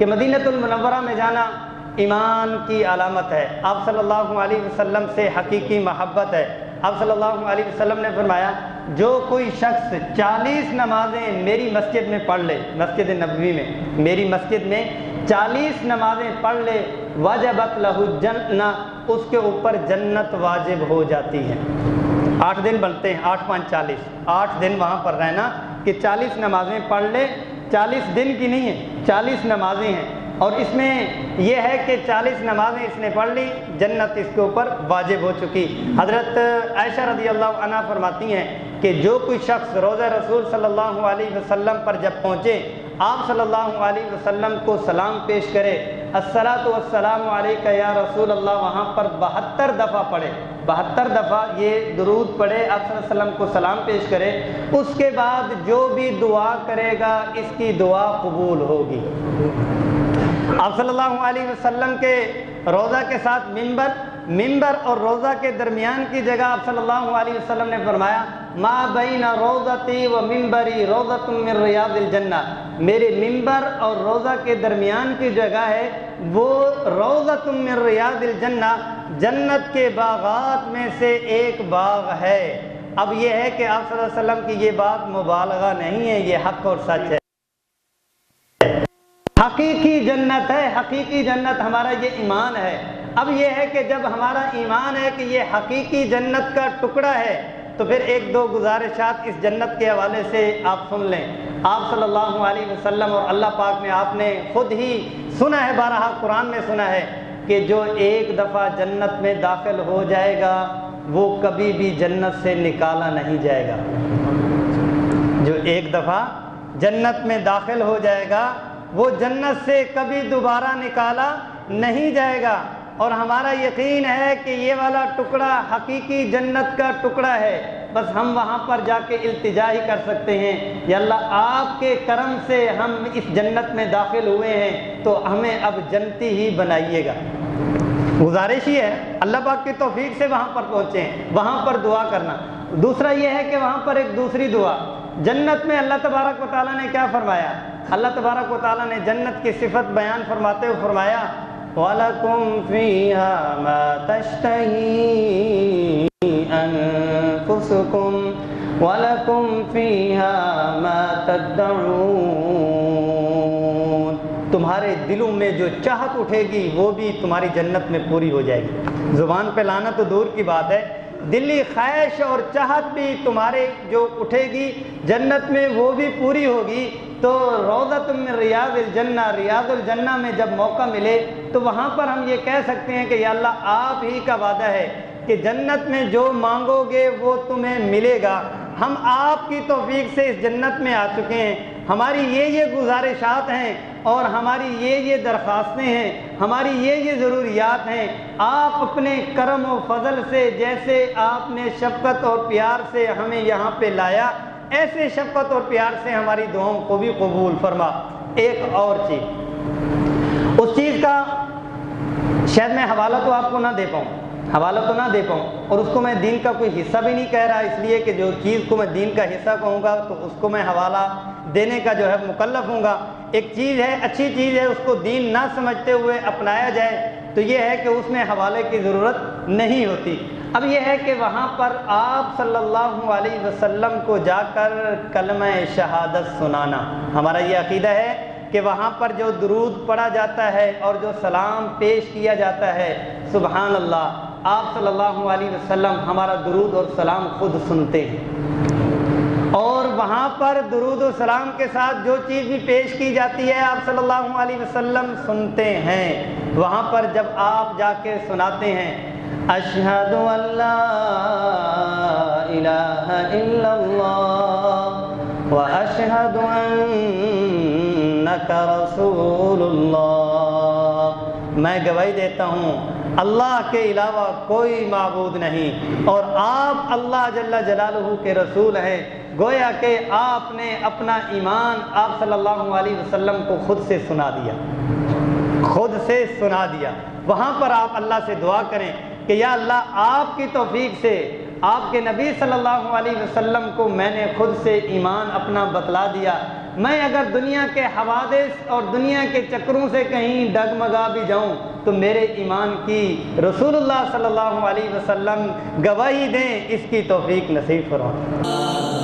کہ مدینۃ المنورہ میں جانا ایمان کی علامت ہے، آپ صلی اللہ علیہ وسلم سے حقیقی محبت ہے۔ آپ صلی اللہ علیہ وسلم نے فرمایا جو کوئی شخص 40 نمازیں میری مسجد میں پڑھ لے، مسجد نبوی میں، میری مسجد میں 40 نمازیں پڑھ لے، وجبت لہ الجنہ، اس کے اوپر جنت واجب ہو جاتی ہے۔ 8 دن بنتے ہیں، 8 5 40، 8 دن وہاں پر رہنا کہ 40 نمازیں پڑھ لے، 40 دن کی نہیں ہیں، 40 نمازیں ہیں، اور اس میں یہ ہے کہ 40 نمازیں اس نے پڑھ لی، جنت اس کے اوپر واجب ہو چکی۔ حضرت عائشہ رضی اللہ عنہا فرماتی ہیں کہ جو کوئی شخص روضہ رسول صلی اللہ علیہ وسلم پر جب پہنچے، آپ صلی اللہ علیہ وسلم کو سلام پیش کرے، الصلاۃ والسلام علیک یا رسول اللہ، وہاں پر 72 دفعہ پڑھے، 72 دفعہ یہ درود پڑھے، آپ صلی اللہ علیہ وسلم کو سلام پیش کرے، اس کے بعد جو بھی دعا کرے گا اس کی دعا قبول ہوگی۔ آپ صلی اللہ علیہ وسلم کے روضہ کے ساتھ ممبر اور روضہ کے درمیان کی جگہ آپ صلی اللہ علیہ وسلم نے فرمایا ما بین روضتی و ممبری روضۃ من ریاض الجنہ، میرے ممبر اور روضہ کے درمیان کی جگہ ہے وہ روضۃ من ریاض الجنہ، جنت کے باغات میں سے ایک باغ ہے۔ اب یہ ہے کہ آپ صلی اللہ علیہ وسلم کی یہ بات مبالغہ نہیں ہے، یہ حق اور سچ ہے، حقیقی جنت ہے، حقیقی جنت ہمارا یہ ایمان ہے۔ اب یہ ہے کہ جب ہمارا ایمان ہے کہ یہ حقیقی جنت کا ٹکڑا ہے تو پھر 1-2 گزارشات اس جنت کے حوالے سے آپ سن لیں۔ آپ صلی اللہ علیہ وسلم اور اللہ پاک نے آپ نے خود ہی سنا ہے، بارہا قرآن میں سنا ہے کہ جو ایک دفعہ جنت میں داخل ہو جائے گا وہ کبھی بھی جنت سے نکالا نہیں جائے گا۔ جو ایک دفعہ جنت میں داخل ہو جائے گا وہ جنت سے کبھی دوبارہ نکالا نہیں جائے گا، اور ہمارا یقین ہے کہ یہ والا ٹکڑا حقیقی جنت کا ٹکڑا ہے، بس ہم وہاں پر جا کے التجا ہی کر سکتے ہیں، یا اللہ آپ کے کرم سے ہم اس جنت میں داخل ہوئے ہیں تو ہمیں اب جنتی ہی بنائیے گا۔ گزارش ہی ہے اللہ پاک کی توفیق سے وہاں پر پہنچے ہیں، وہاں پر دعا کرنا۔ دوسرا یہ ہے کہ وہاں پر ایک دوسری دعا، جنت میں اللہ تبارک و تعالیٰ نے کیا فرمایا؟ اللہ تبارک و تعالیٰ نے جنت کی صفت بیان فرماتے ہوئے فرمایا وَلَكُمْ فِيهَا مَا تَشْتَهِي أَنفُسُكُمْ وَلَكُمْ فِيهَا مَا تَدَّعُونَ، تمہارے دلوں میں جو چاہت اٹھے گی وہ بھی تمہاری جنت میں پوری ہو جائے گی۔ زبان پہ لانا تو دور کی بات ہے، دلی خواہش اور چاہت بھی تمہارے جو اٹھے گی جنت میں وہ بھی پوری ہوگی۔ تو روضۃ من ریاض الجنہ، ریاض الجنہ میں جب موقع ملے تو وہاں پر ہم یہ کہہ سکتے ہیں کہ یا اللہ آپ ہی کا وعدہ ہے کہ جنت میں جو مانگو گے وہ تمہیں ملے گا۔ ہم آپ کی توفیق سے اس جنت میں آ چکے ہیں، ہماری یہ گزارشات ہیں اور ہماری یہ درخواستیں ہیں، ہماری یہ ضروریات ہیں۔ آپ اپنے کرم و فضل سے جیسے آپ نے شفقت اور پیار سے ہمیں یہاں پہ لایا، ایسے شفقت اور پیار سے ہماری دعاؤں کو بھی قبول فرما۔ ایک اور چیز، اس چیز کا شاید میں حوالہ تو آپ کو نہ دے پاؤں، اور اس کو میں دین کا کوئی حصہ بھی نہیں کہہ رہا، اس لیے کہ جو چیز کو میں دین کا حصہ کہوں گا تو اس کو میں حوالہ دینے کا جو ہے مکلف ہوں گا۔ ایک چیز ہے، اچھی چیز ہے، اس کو دین نہ سمجھتے ہوئے اپنایا جائے تو یہ ہے کہ اس میں حوالے کی ضرورت نہیں ہوتی۔ اب یہ ہے کہ وہاں پر آپ صلی اللہ علیہ وسلم کو جا کر کلمہ شہادت سنانا، ہمارا یہ عقیدہ ہے کہ وہاں پر جو درود پڑھا جاتا ہے اور جو سلام پیش کیا جاتا ہے، سبحان اللہ، آپ صلی اللہ علیہ وسلم ہمارا درود اور سلام خود سنتے ہیں، اور وہاں پر درود و سلام کے ساتھ جو چیز بھی پیش کی جاتی ہے آپ صلی اللہ علیہ وسلم سنتے ہیں۔ وہاں پر جب آپ جا کے سناتے ہیں اشہد ان لا الہ الا اللہ واشہد انک رسول اللہ، میں گواہی دیتا ہوں اللہ کے علاوہ کوئی معبود نہیں اور آپ اللہ جل جلالہ کے رسول ہیں۔ گویا کہ آپ نے اپنا ایمان آپ صلی اللہ علیہ وسلم کو خود سے سنا دیا۔ وہاں پر آپ اللہ سے دعا کریں کہ یا اللہ آپ کی توفیق سے آپ کے نبی صلی اللہ علیہ وسلم کو میں نے خود سے ایمان اپنا بتلا دیا، میں اگر دنیا کے حوادث اور دنیا کے چکروں سے کہیں ڈگمگا بھی جاؤں تو میرے ایمان کی رسول اللہ صلی اللہ علیہ وسلم گواہی دیں، اس کی توفیق نصیب فرمائیں۔